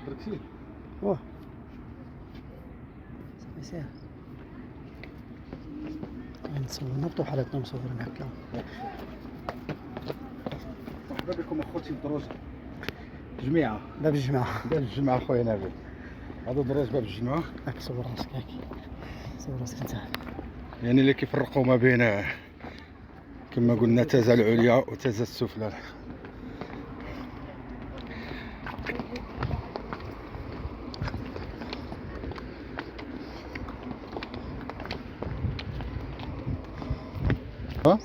بركسي واه صافي نصور نبطو حالتنا مصورين هكا. مرحبا بكم اخوتي الدروج جميعة باب الجماعة. باب الجمعة خويا نبيل. هذا دروج باب الجمعة. هاك صور راسك هاك صور راسك انت. يعني اللي كيفرقوا ما بين كما قلنا تازا العليا وتازا السفلى. ها